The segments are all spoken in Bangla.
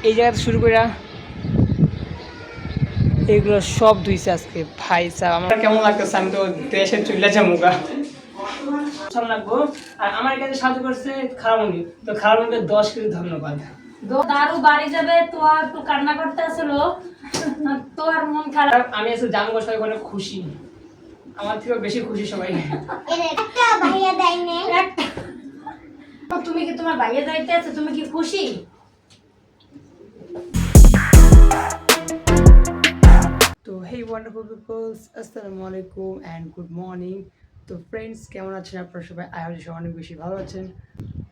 এই জায়গাতে শুরু করে এগুলো সব ধুইছে আজকে ভাই সাহেব। আমার কেমন লাগতেছে, আমি তো দেশে চলে যাবো লাগবো। আর আমার কাছে সাহায্য করছে খারাপনি, তো খারাপনিকে 10 কেজি ধন্যবাদ। দারু বাড়ি যাবে তো আর তো কান্না করতে আসলো, তো আর মন খারাপ। আমি এসে জানবো সবাই অনেক খুশি, আমার থেকে বেশি খুশি সবাই। একটা ভাইয়া দেয়নি একটা। তুমি কি তোমার ভাইয়া যাইতে আছে, তুমি কি খুশি? তো হেই ওয়ান্ডারফুল পিপলস, আসসালামু আলাইকুম অ্যান্ড গুড মর্নিং। তো ফ্রেন্ডস, কেমন আছেন আপনারা সবাই? আই হোপ সবাই অনেক বেশি ভালো আছেন।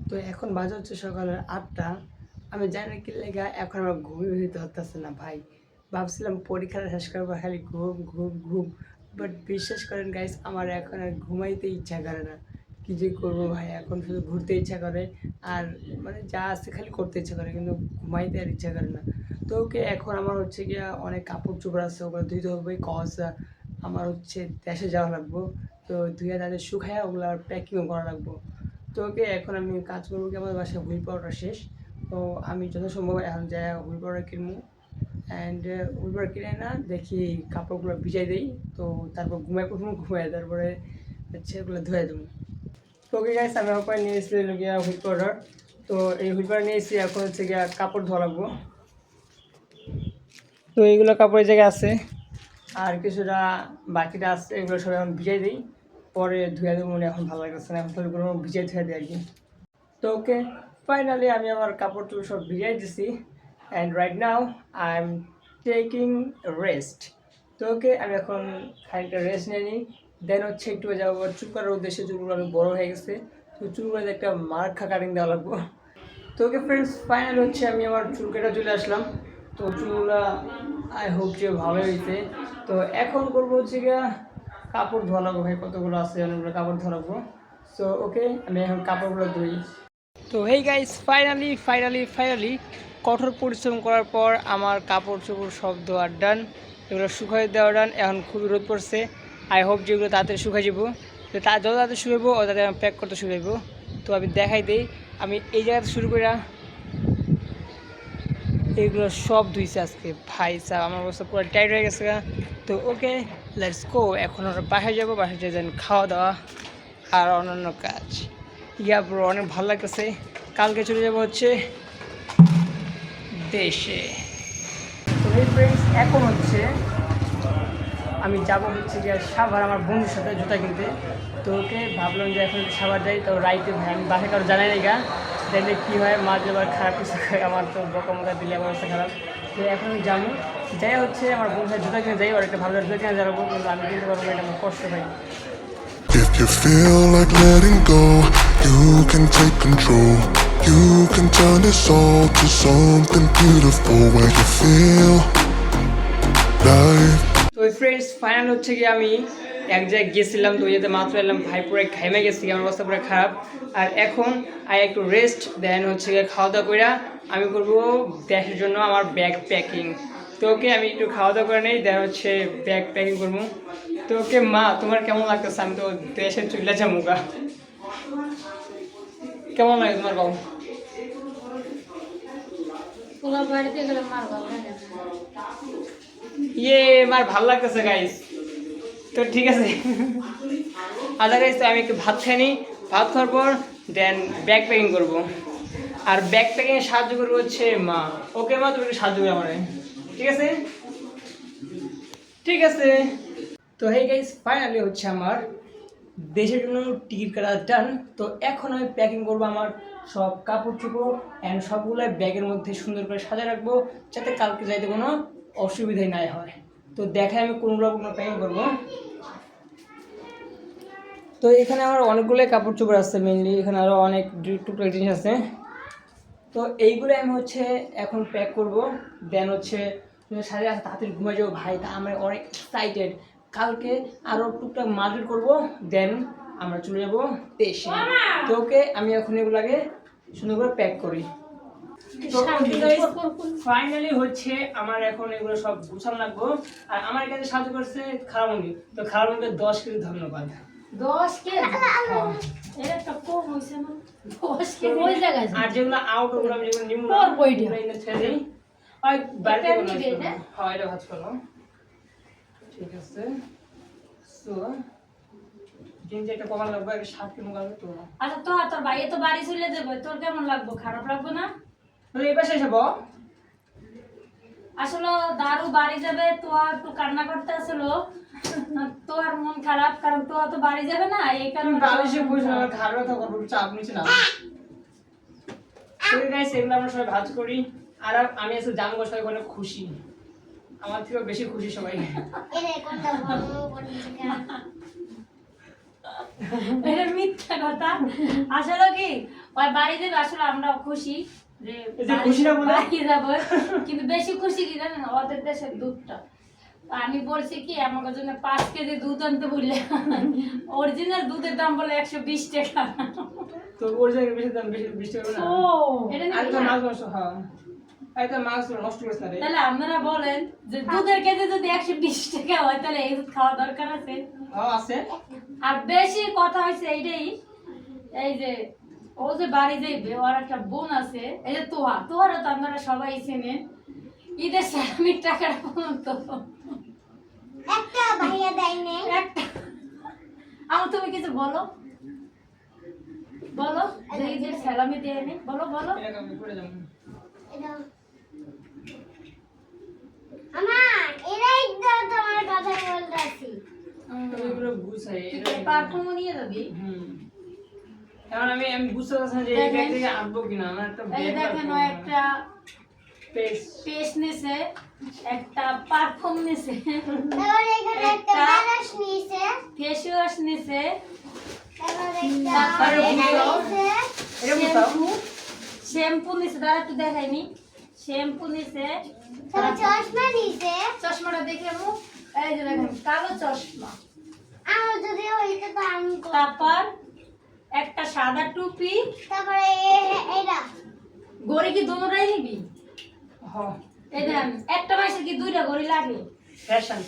তো এখন বাজে হচ্ছে সকালের 8টা। আমি জানি না কি লেগা এখন আমার ঘুমিয়ে হইতে হতেছে না ভাই। ভাবছিলাম পরীক্ষাটা শেষ করবো, খালি ঘুম ঘুম ঘুম। বাট বিশ্বাস করেন গাইস, আমার এখন আর ঘুমাইতে ইচ্ছা করে না। কী যে করবো ভাই, এখন শুধু ঘুরতে ইচ্ছা করে আর মানে যা আছে খালি করতে ইচ্ছা করে, কিন্তু ঘুমাইতে আর ইচ্ছা করে না। তো ওকে এখন আমার হচ্ছে গিয়া অনেক কাপড় চোপড় আছে, ওগুলো ধুইতে হবে, কজ আমার হচ্ছে দেশে যাওয়া লাগবো। তো ধুয়ে তাদের শুকায় ওগুলো আর প্যাকিংও করা লাগবো। তো ওকে এখন আমি কাজ করবো কি, আমার বাসায় হুইল পাউডার শেষ। তো আমি যথাসম্ভব এখন যাই হুইল পাউডার কিনবো। অ্যান্ড হুইল পাউডার কিনে না দেখি কাপড়গুলো ভিজাই দিই, তো তারপর ঘুমাই তারপরে হচ্ছে ওগুলো ধুয়ে দেবো। তো ওকে গাইস, আমি ওপরে নিয়ে এসেছি গিয়া হুইল পাউডার। তো এই হুইল পাউডার নিয়ে এসেছি, এখন হচ্ছে গিয়া কাপড় ধোয়া লাগবো। তো এইগুলো কাপড়ের জায়গায় আছে, আর কিছুটা বাকিটা আছে, এগুলো সব এখন ভিজাই দিই, পরে ধুয়ে দেবো। মনে এখন ভালো লাগতেছে না, এখন সবগুলো ভিজাই ধুয়ে দিই আর কি। তো ওকে ফাইনালি আমি আমার কাপড় চোপড় সব ভিজাই দিছি, and right now I am taking rest. তো ওকে আমি এখন খানিকটা রেস্ট নিয়ে নিই, দেন হচ্ছে একটু যাবো চুল করার উদ্দেশ্যে। চুলগুলো অনেক বড়ো হয়ে গেছে, তো চুলগুলো একটা মার্কা কাটিং দেওয়া লাগবো। তো ওকে ফ্রেন্ডস, ফাইনালি হচ্ছে আমি আমার চুল কেটে চলে আসলাম। তো চুলগুলো আই হোপ যে ভালো হয়েছে। তো এখন করবো হচ্ছে গিয়া কাপড় ধোয়া লাগবো ভাই, কতগুলো আছে অনেকগুলো কাপড় ধোয়া লাগবো। সো ওকে আমি এখন কাপড়গুলো ধুই। তো হেই গাইস, ফাইনালি কঠোর পরিশ্রম করার পর আমার কাপড় চোপড় সব ধোয়া ডান, এগুলো শুকাই দেওয়া ডান। এখন খুবই রোদ পড়ছে, আই হোপ যেগুলো তাড়াতাড়ি শুকাই যাবো। তো যত তাড়াতাড়ি শুকাইবো ও তাদের আমি প্যাক করতে শুকাইবো। তো আমি দেখাই দিই, আমি এই জায়গাতে শুরু করে এগুলো সব ধুইছে আজকে ভাই সাহেব। আমার অবস্থা পুরো টাইট হয়ে গেছে। তো ওকে লেটস গো, এখন আমরা বাসায় যাবো, বাসায় যেয়ে খাওয়া দাওয়া আর অন্যান্য কাজ। ইয়া ব্রো, অনেক ভালো লাগতেছে। কালকে চলে যাবো হচ্ছে দেশে। তো এই ফ্রেন্ডস, এখন হচ্ছে আমি যাবো হচ্ছে গিয়ে সাভার আমার বন্ধুর সাথে জুতা কিনতে। তো ওকে ভাবলাম যে এখন সাভার যাই, তো রাইতে ভাই আমি বাসায় কারো জানাই না গা, দেখলে কী হয়, মাঝে আবার খারাপ কিছু হয়, আমার তো বকামকা দিলে আমার অবস্থা খারাপ। তো এখন আমি যাবো, যাই হচ্ছে আমার বন্ধুর সাথে জুতা কিনে যাই, আর একটা ভালো জুতা কিনে যাবো, কিন্তু আমি কিনতে পারবো না, এটা আমার কষ্ট ভাই। If you feel like letting go, you can take control. You can turn this all to something beautiful where you feel like. তো ফ্রেন্ডস, ফাইনাল হচ্ছে কি আমি এক জায়গায় গেছিলাম, তো ইয়েতে মাত্র এলাম ভাই, পুরো ঘামে গেছি, আমার অবস্থা পুরো খারাপ। আর এখন একটু রেস্ট, দেন হচ্ছে গিয়ে খাওয়া দাওয়া করে আমি করবো দেশের জন্য আমার ব্যাগ প্যাকিং। তো ওকে আমি একটু খাওয়া দাওয়া করে নেই, দেন হচ্ছে ব্যাগ প্যাকিং করবো। তো ওকে মা, তোমার কেমন লাগতেছে? আমি তো দেশে চলে যাবো গা, কেমন লাগে তোমার বাবু? বাড়িতে গেলে মার ভালো লাগে না। ইয়ে আমার ভালো লাগতেছে গাইস। তো ঠিক আছে আচ্ছা গাইস, তো আমি একটু ভাত খাই নিই, ভাত খাওয়ার পর দেন ব্যাগ প্যাকিং করবো। আর ব্যাগ প্যাকিংয়ে সাহায্য করবো হচ্ছে মা। ওকে মা, তুমি একটু সাহায্য করবে আমার, ঠিক আছে? ঠিক আছে। তো হেই গাইস, ফাইনালি হচ্ছে আমার দেশের জন্য টিকিট কাটা ডান। তো এখন আমি প্যাকিং করবো আমার সব কাপড় চোপড়, অ্যান্ড সবগুলো ব্যাগের মধ্যে সুন্দর করে সাজিয়ে রাখবো, যাতে কালকে যাইতে কোনো অসুবিধাই নাই হয়। তো দেখায় আমি কোনগুলো প্যাকিং করবো। তো এখানে আমার অনেকগুলোই কাপড় চোপড় আছে, মেনলি এখানে আরও অনেক টুকটাক জিনিস আছে। তো এইগুলো আমি হচ্ছে এখন প্যাক করব, দেন হচ্ছে সাড়ে আসতে তাড়াতাড়ি ঘুমে যাবো ভাই। তা আমরা অনেক এক্সাইটেড, কালকে আরও টুকটাক মার্কেট করবো, দেন আমরা চলে যাবো দেশে। তো ওকে আমি এখন এগুলোকে সুন্দর করে প্যাক করি। ফাইনালি হচ্ছে আমার এখন এগুলো সব গুছানো লাগবো। আর আমার এখানে সাহায্য করছে খারাপনি, তো খারাপনিকে 10 কেজি ধন্যবাদ। 10 কেজি এর একটা কম হইছে না? 10 কেজি ওই জায়গায় আর যেগুলো আউট, ওগুলো আমি যেগুলো নিম্ন তোর বইটা ছেড়ে দিই, ওই বাড়িতে এটা কোনো নিবে না? হয় এটা ভাজ করো ঠিক আছে সো দিন যেটা কমান লাগবে একটা 7 কিলো লাগবে তো আচ্ছা তোর ভাইয়ে তো বাড়ি চলে যাবে, তোর কেমন লাগবে? খারাপ লাগবে না? তাহলে এই পাশে এসে বল আসলে দারু বাড়ি যাবে, তো একটু কান্না করতে আসলো, তো আর মন খারাপ, কারণ তো তো বাড়ি যাবে না, এই তুমি কারণে বালিশে বসে আমার ঘাড় ব্যথা করবো চাপ নিচে না তো গাইস এগুলো আমরা সবাই ভাজ করি আর আমি আজকে জাম গোসাই অনেক খুশি আমার থেকে বেশি খুশি সবাই এটা মিথ্যা কথা। আসলে কি ওই বাড়ি যাবে, আসলে আমরা খুশি যে এই যে খুশি না বলে? বাড়ি যাবো, কিন্তু বেশি খুশি কি জানেন, ওদের দেশের দুধটা। আমি বলছি কি আমার জন্য 5 কেজি দুধ আনতে বললে, অরিজিনাল দুধের দাম বলে 120 টাকা। তো ওর জায়গায় বেশি দাম বেশি 20 টাকা না এটা আর নিবি তো না? মাছ মাংস হ্যাঁ এই তো মাছ নষ্ট করিস না রে তাহলে আপনারা বলেন যে দুধের কেজি যদি 120 টাকা হয়, তাহলে এই দুধ খাওয়া দরকার আছে? হ্যাঁ আছে আর বেশি কথা হয়েছে এইটাই, এই যে ও যে বাড়ি যাইবে, ওর একটা বোন আছে, এই যে তোহারও তো আপনারা সবাই চেনেন, ঈদের সালামির টাকাটা পর্যন্ত একটা ভাইয়া দেয়নি একটা, আমার তুমি কিছু বলো বলো, যে ঈদের সালামি দেয় নি, বলো বলো। এটা আমি করে যাব এটা আমার এরাই তো তোমার কথা বলতেছি তুমি এগুলো বুঝাই এটা পারফিউম নিয়ে যাবি? এখন আমি বুঝতে পারছি না যে এই ব্যাগ থেকে আনবো কিনা আমার একটা এই ব্যাগ দেখেন, ও একটা পেস পেস্ট নিছে, একটা পারফিউম নিছে, তারপর এখানে একটা একটা- ব্রাশ নিয়েছে ফেস ওয়াশ নিছে, তারপর একটা তারপরে এটা বুঝাও। নিয়েছে এটা বুঝাও শ্যাম্পু নিছে, দাঁড়া একটু দেখাইনি, শ্যাম্পু নিছে, তারপর চশমা নিয়েছে চশমাটা দেখে মুখ, এই যে দেখেন কালো চশমা, আমার যদি হইতো তো আমি করতাম। তারপর একটা সাদা টুপি, তারপরে এটা গড়ি কি দুটোটাই নিবি? হ্যাঁ এই দেন একটা মাসে কি 2টা গড়ি লাগে? ফ্যাশন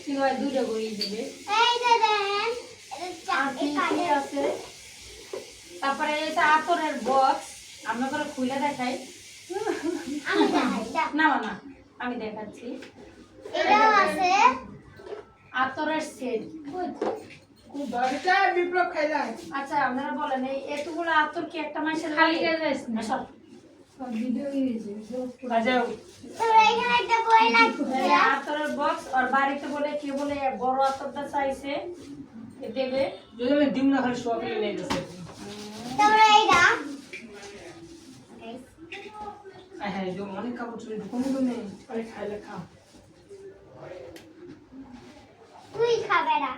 কি হয় 2টা গড়ি দিবে। এই যে দেখেন এটা আর কি চাকরি কি আছে? তারপরে এটা আতরের বক্স, আমরা করে খুলে দেখাই, আমি দেখাই এটা না না আমি দেখাচ্ছি, এটাও আছে আতরের সেট। খুব বাড়িটা বিপ্লব খাই যায় আচ্ছা আপনারা বলেন, এই এতগুলো আতর কি একটা মাসে খালি লাগে? হয়ে যাস না। সব আচ্ছা তারপরে এখানে একটা বই লাগছে এই আতরের বক্স, আর বাড়িতে বলে কি বলে বড় আতরটা চাইছে এ দেবে। যদি আমি দিম না খালি শখ নিয়ে নিয়ে গেছে তারপরে এইটা হ্যাঁ যে অনেক কাপড় চুরি কমে কমে আরে খাইলে খাও তুই খাবে না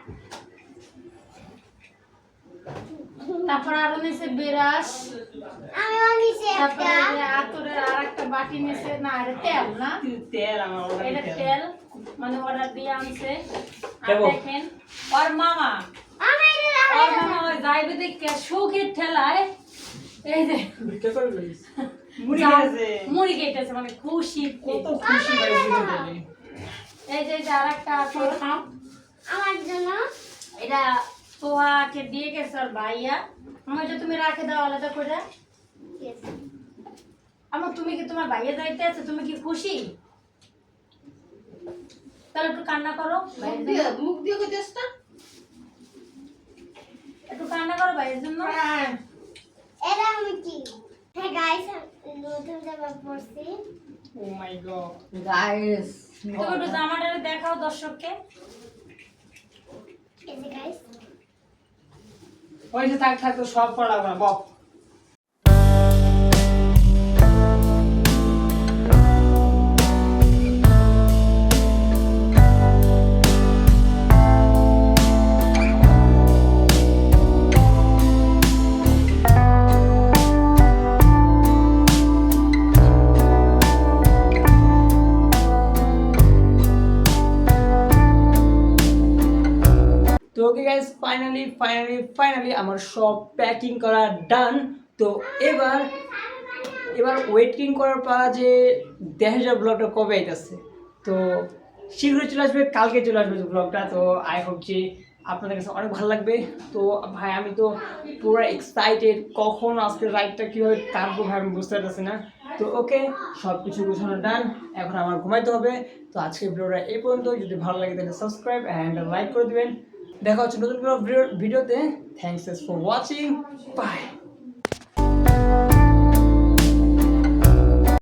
তারপর আরো নিচে বিরাস, আমিও নিছি তারপরে একটা এই যে আতরের আরেকটা বাটি নিচে, না এটা তেল না, তেল আমার এটা অর্ডার তেল, মানে অর্ডার দিয়ে আনছে। আর দেবো। দেখেন ওর মামা, আমি এটা ওর মামা ওই যাইবে দেখে সুখের ঠেলায় এই যে ভিডিও করে লইস মুড়ি যা- গেছে মুড়ি কেটেছে, মানে খুশি কত খুশি ভাই বুঝতে এই যে আরেকটা আতর, আমার জন্য এটা তোহাকে দিয়ে গেছে আর ভাইয়া, আমার এটা তুমি রাখে দাও আলাদা করে। আমার তুমি কি তোমার ভাইয়া যাইতে আছে, তুমি কি খুশি? তাহলে একটু কান্না করো ভাইয়ের জন্য। মুখ দিয়ে কইতেছ না? একটু কান্না করো ভাইয়ের জন্য। এটা আমি কি হ্যাঁ গাইস নতুন জামা পরছি ও মাই গড গাইস তুমি একটু জামাটা দেখাও দর্শককে। এই যে গাইস ওই যে থাক থাক তো সব পড়া লাগবে না বক তো ওকে গাইস ফাইনালি আমার সব প্যাকিং করা ডান তো এবার ওয়েটিং করার পর যে দেখা যায় ব্লগটা কবে আইতেছে তো শীঘ্রই চলে আসবে কালকে চলে আসবে ব্লগটা তো আই হোপ যে আপনাদের কাছে অনেক ভালো লাগবে। তো ভাই আমি তো পুরো এক্সাইটেড, কখন আজকে রাইডটা কীভাবে কাটবো ভাই আমি বুঝতে পারতেছি না। তো ওকে, সব কিছু গোছানো ডান, এখন আমার ঘুমাইতে হবে। তো আজকে ভিডিওটা এই পর্যন্ত, যদি ভালো লাগে তাহলে সাবস্ক্রাইব অ্যান্ড লাইক করে দিবেন। দেখা হচ্ছে নতুন কোনো ভিডিওতে। Thanks for watching, by.